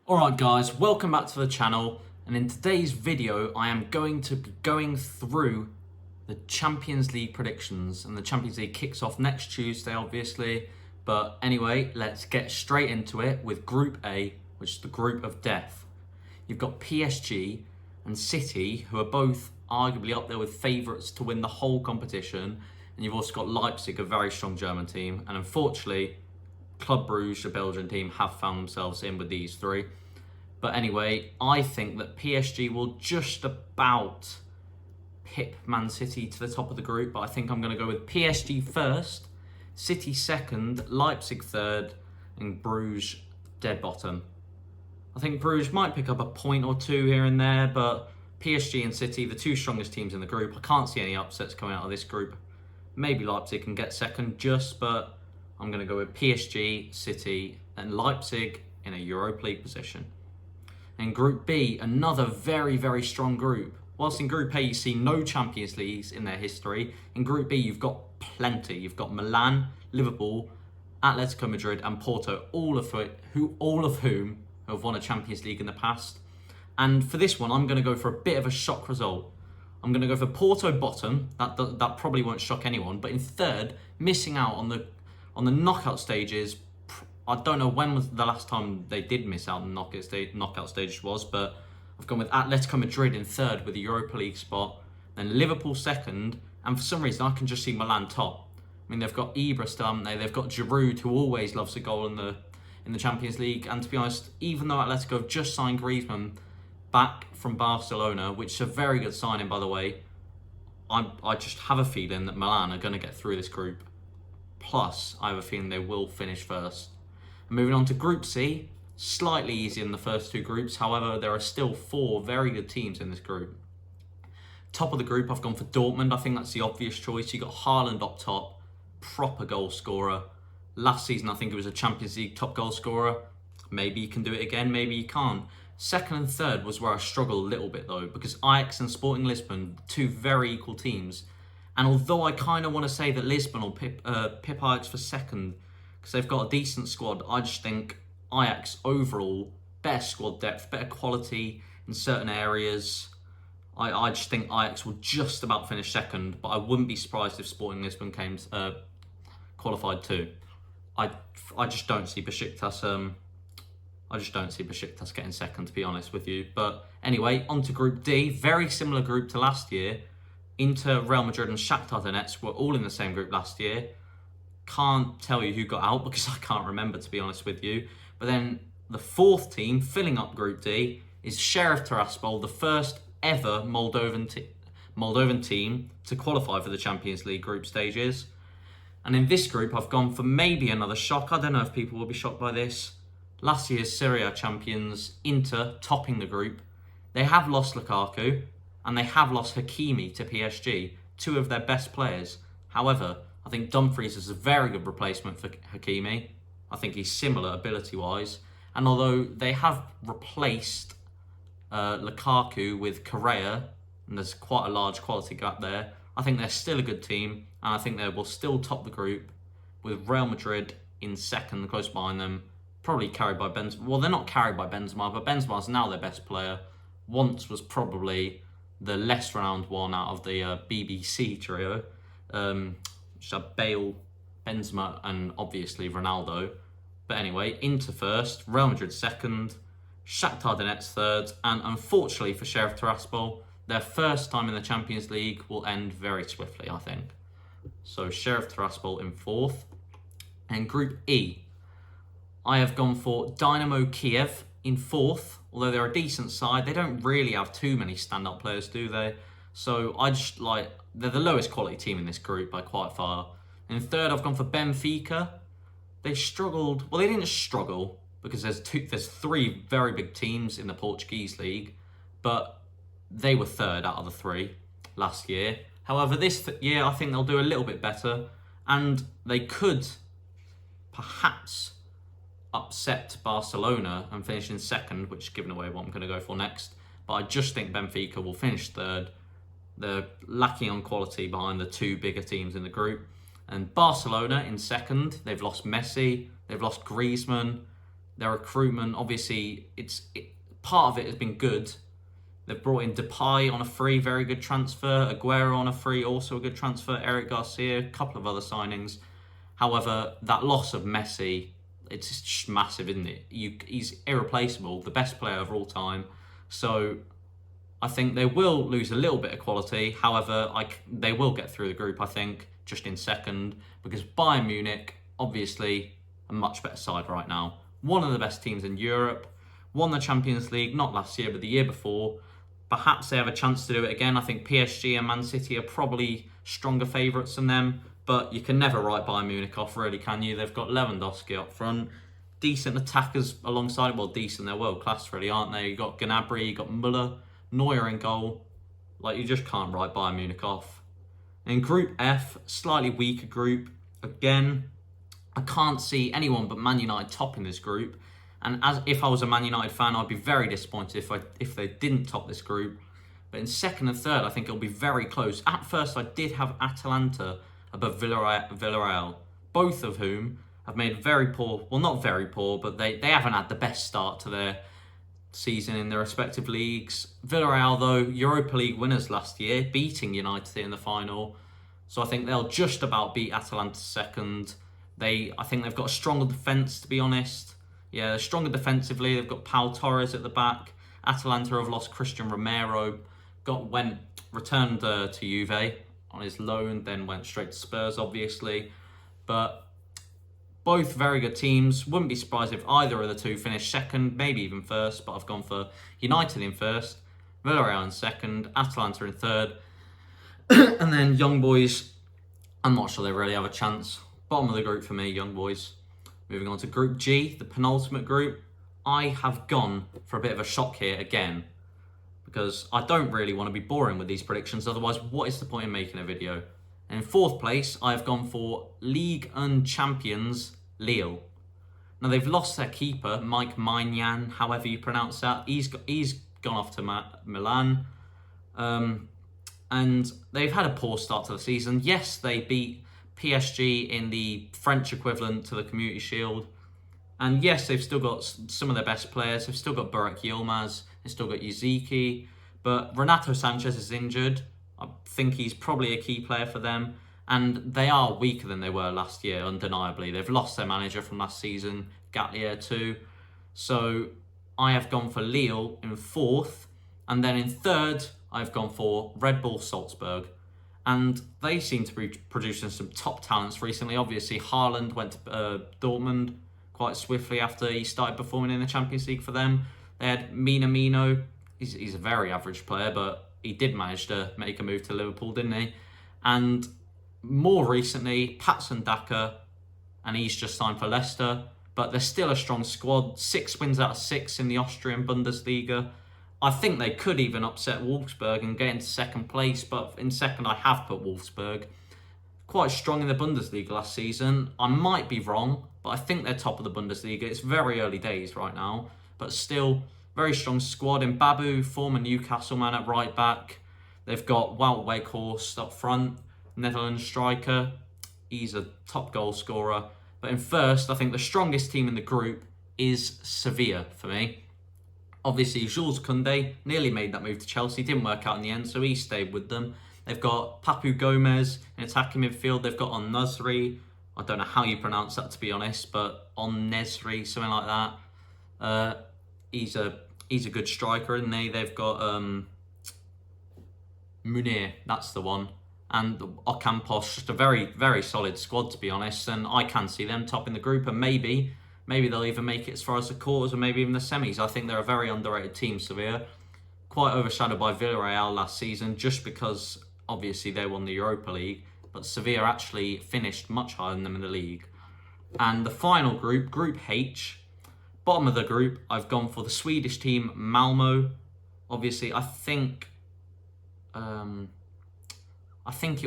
Alright guys, welcome back to the channel, and in today's video I am going to be going through the Champions League predictions, and the Champions League kicks off next Tuesday obviously, but anyway, let's get straight into it with Group A, which is the group of death. You've got PSG and City, who are both arguably up there with favourites to win the whole competition, and you've also got Leipzig, a very strong German team, and unfortunately Club Brugge, a Belgian team, have found themselves in with these three. But anyway, I think that PSG will just about pip Man City to the top of the group, but I think I'm going to go with PSG first, City second, Leipzig third, and Bruges dead bottom. I think Bruges might pick up a point or two here and there, but PSG and City, the two strongest teams in the group. I can't see any upsets coming out of this group. Maybe Leipzig can get second but I'm going to go with PSG, City, and Leipzig in a Europa League position. In Group B, another very, very strong group. Whilst in Group A you see no Champions Leagues in their history, in Group B you've got plenty. You've got Milan, Liverpool, Atletico Madrid, and Porto, all of whom have won a Champions League in the past. And for this one, I'm going to go for a bit of a shock result. I'm going to go for Porto bottom. That probably won't shock anyone. But in third, missing out on the knockout stages. I don't know when was the last time they did miss out on the knockout stages was, but I've gone with Atletico Madrid in third with a Europa League spot, then Liverpool second, and for some reason I can just see Milan top. I mean, they've got Ibra still, haven't they? They've got Giroud, who always loves a goal in the Champions League, and to be honest, even though Atletico have just signed Griezmann back from Barcelona, which is a very good signing by the way, I just have a feeling that Milan are going to get through this group. Plus, I have a feeling they will finish first. And moving on to Group C, slightly easier than the first two groups. However, there are still four very good teams in this group. Top of the group, I've gone for Dortmund. I think that's the obvious choice. You've got Haaland up top, proper goal scorer. Last season, I think he was a Champions League top goal scorer. Maybe you can do it again, maybe you can't. Second and third was where I struggled a little bit though, because Ajax and Sporting Lisbon, two very equal teams. And although I kind of want to say that Lisbon will pip Ajax for second, because they've got a decent squad, I just think Ajax overall, better squad depth, better quality in certain areas. I just think Ajax will just about finish second, but I wouldn't be surprised if Sporting Lisbon came qualified too. I just don't see Besiktas. I just don't see Besiktas getting second, to be honest with you. But anyway, on to Group D, very similar group to last year. Inter, Real Madrid and Shakhtar Donetsk were all in the same group last year. Can't tell you who got out because I can't remember, to be honest with you. But then the fourth team filling up Group D is Sheriff Tiraspol, the first ever Moldovan team to qualify for the Champions League group stages. And in this group, I've gone for maybe another shock. I don't know if people will be shocked by this. Last year's Serie A champions, Inter, topping the group. They have lost Lukaku and they have lost Hakimi to PSG, two of their best players. However, I think Dumfries is a very good replacement for Hakimi. I think he's similar ability-wise. And although they have replaced Lukaku with Correa, and there's quite a large quality gap there, I think they're still a good team, and I think they will still top the group with Real Madrid in second, close behind them, probably carried by Benzema. Well, they're not carried by Benzema, but Benzema's now their best player. Once was probably the less renowned one out of the BBC trio. Which are Bale, Benzema, and obviously Ronaldo. But anyway, Inter first, Real Madrid second, Shakhtar Donetsk third, and unfortunately for Sheriff Tiraspol, their first time in the Champions League will end very swiftly, I think. So Sheriff Tiraspol in fourth. And Group E, I have gone for Dynamo Kiev in fourth. Although they're a decent side, they don't really have too many stand-up players, do they? So they're the lowest quality team in this group by quite far. In third, I've gone for Benfica. They struggled. Well, they didn't struggle because there's three very big teams in the Portuguese league, but they were third out of the three last year. However, this year I think they'll do a little bit better, and they could perhaps upset Barcelona and finish in second, which is giving away what I'm going to go for next. But I just think Benfica will finish third. They're lacking on quality behind the two bigger teams in the group. And Barcelona in second, they've lost Messi, they've lost Griezmann, Their recruitment, obviously, part of it has been good. They've brought in Depay on a free, very good transfer. Aguero on a free, also a good transfer. Eric Garcia, a couple of other signings. However, that loss of Messi, it's just massive, isn't it? He's irreplaceable, the best player of all time. So I think they will lose a little bit of quality. However, they will get through the group, I think, just in second. Because Bayern Munich, obviously, a much better side right now. One of the best teams in Europe. Won the Champions League, not last year, but the year before. Perhaps they have a chance to do it again. I think PSG and Man City are probably stronger favourites than them. But you can never write Bayern Munich off, really, can you? They've got Lewandowski up front. Decent attackers alongside. Well, decent. They're world-class, really, aren't they? You've got Gnabry, you've got Müller, Neuer in goal. Like, you just can't write Bayern Munich off. In Group F, slightly weaker group. Again, I can't see anyone but Man United topping this group. And if I was a Man United fan, I'd be very disappointed if they didn't top this group. But in second and third, I think it'll be very close. At first, I did have Atalanta above Villarreal, both of whom have made very poor, well, not very poor, but they haven't had the best start to their season in their respective leagues. Villarreal, though, Europa League winners last year, beating United in the final. So I think they'll just about beat Atalanta second. I think they've got a stronger defence, to be honest. Yeah, they're stronger defensively. They've got Pau Torres at the back. Atalanta have lost Christian Romero. Returned to Juve on his loan, then went straight to Spurs, obviously. But both very good teams. Wouldn't be surprised if either of the two finished second, maybe even first. But I've gone for United in first, Villarreal in second, Atalanta in third. And then Young Boys, I'm not sure they really have a chance. Bottom of the group for me, Young Boys. Moving on to Group G, the penultimate group. I have gone for a bit of a shock here again, because I don't really want to be boring with these predictions. Otherwise, what is the point in making a video? And in fourth place, I have gone for Ligue 1 champions, Lille. Now, they've lost their keeper, Mike Maignan, however you pronounce that. He's gone off to Milan. And they've had a poor start to the season. Yes, they beat PSG in the French equivalent to the Community Shield. And yes, they've still got some of their best players. They've still got Burak Yilmaz. They've still got Yaziki. But Renato Sanchez is injured. I think he's probably a key player for them. And they are weaker than they were last year, undeniably. They've lost their manager from last season, Gatlier too. So I have gone for Lille in fourth. And then in third, I've gone for Red Bull Salzburg. And they seem to be producing some top talents recently. Obviously, Haaland went to Dortmund quite swiftly after he started performing in the Champions League for them. They had Minamino. He's a very average player, but he did manage to make a move to Liverpool, didn't he? And more recently, Patson Daka, and he's just signed for Leicester. But they're still a strong squad. 6 wins out of 6 in the Austrian Bundesliga. I think they could even upset Wolfsburg and get into second place, but in second I have put Wolfsburg. Quite strong in the Bundesliga last season. I might be wrong, but I think they're top of the Bundesliga. It's very early days right now, but still very strong squad. In Babu, former Newcastle man at right back. They've got Wout Weghorst up front, Netherlands striker. He's a top goal scorer. But in first, I think the strongest team in the group is Sevilla for me. Obviously, Jules Koundé nearly made that move to Chelsea. Didn't work out in the end, so he stayed with them. They've got Papu Gomez in attacking midfield. They've got On-Nusri. I don't know how you pronounce that, to be honest, but On-Nesri, something like that. He's a good striker, isn't he? They've got Munir, that's the one. And Ocampos, just a very, very solid squad, to be honest. And I can see them topping the group, and maybe they'll even make it as far as the quarters or maybe even the semis. I think they're a very underrated team, Sevilla. Quite overshadowed by Villarreal last season, just because, obviously, they won the Europa League. But Sevilla actually finished much higher than them in the league. And the final group, Group H, bottom of the group, I've gone for the Swedish team, Malmo. Obviously, I think it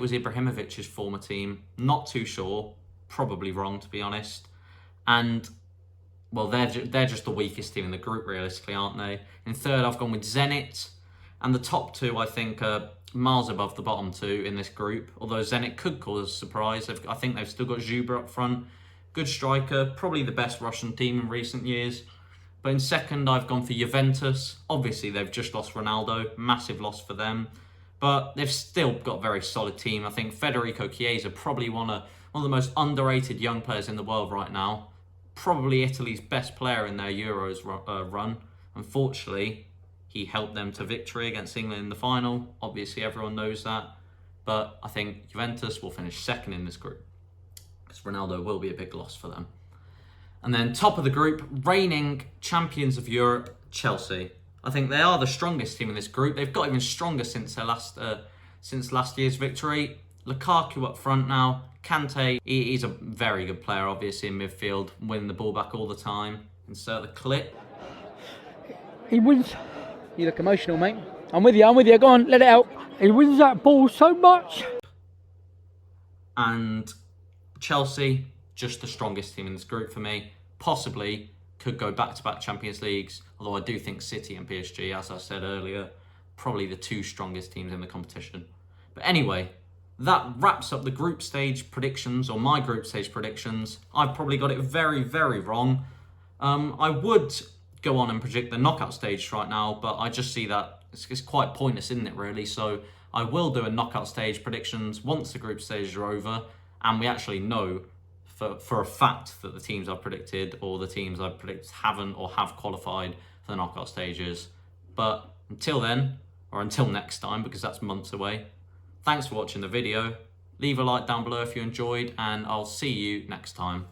was Ibrahimovic's former team. Not too sure. Probably wrong, to be honest. And well, they're just the weakest team in the group, realistically, aren't they? In third, I've gone with Zenit. And the top two, I think, are miles above the bottom two in this group. Although Zenit could cause a surprise. I think they've still got Zuber up front. good striker, probably the best Russian team in recent years. But in second, I've gone for Juventus. Obviously, they've just lost Ronaldo, massive loss for them. But they've still got a very solid team. I think Federico Chiesa, probably one of the most underrated young players in the world right now. Probably Italy's best player in their Euros run. Unfortunately, he helped them to victory against England in the final. Obviously, everyone knows that. But I think Juventus will finish second in this group, because Ronaldo will be a big loss for them. And then top of the group, reigning champions of Europe, Chelsea. I think they are the strongest team in this group. They've got even stronger since their last year's victory. Lukaku up front now. Kante, he's a very good player, obviously, in midfield, winning the ball back all the time. Insert the clip. He wins. You look emotional, mate. I'm with you. Go on, let it out. He wins that ball so much. And Chelsea, just the strongest team in this group for me. Possibly could go back-to-back Champions Leagues, although I do think City and PSG, as I said earlier, probably the two strongest teams in the competition. But anyway, that wraps up the group stage predictions, or my group stage predictions. I've probably got it very, very wrong. I would go on and predict the knockout stage right now, but I just see that it's quite pointless, isn't it, really? So I will do a knockout stage predictions once the group stages are over, and we actually know for a fact that the teams I've predicted, or the teams I've predicted haven't or have qualified for the knockout stages. But until then, or until next time, because that's months away, thanks for watching the video. Leave a like down below if you enjoyed, and I'll see you next time.